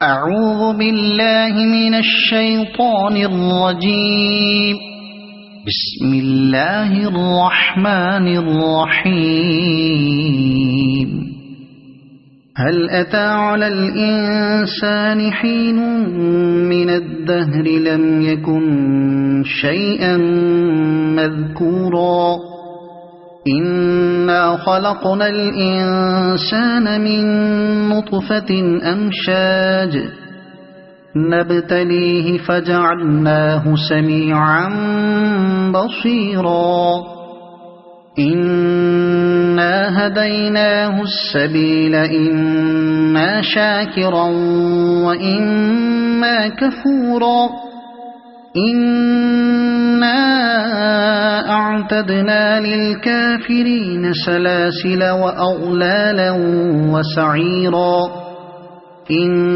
أعوذ بالله من الشيطان الرجيم. بسم الله الرحمن الرحيم. هل أتى على الإنسان حين من الدهر لم يكن شيئا مذكورا إنا خلقنا الإنسان من نطفة أمشاج نبتليه فجعلناه سميعا بصيرا إنا هديناه السبيل إما شاكرا وإما كفورا إنا أعتدنا للكافرين سلاسل وأغلالا وسعيرا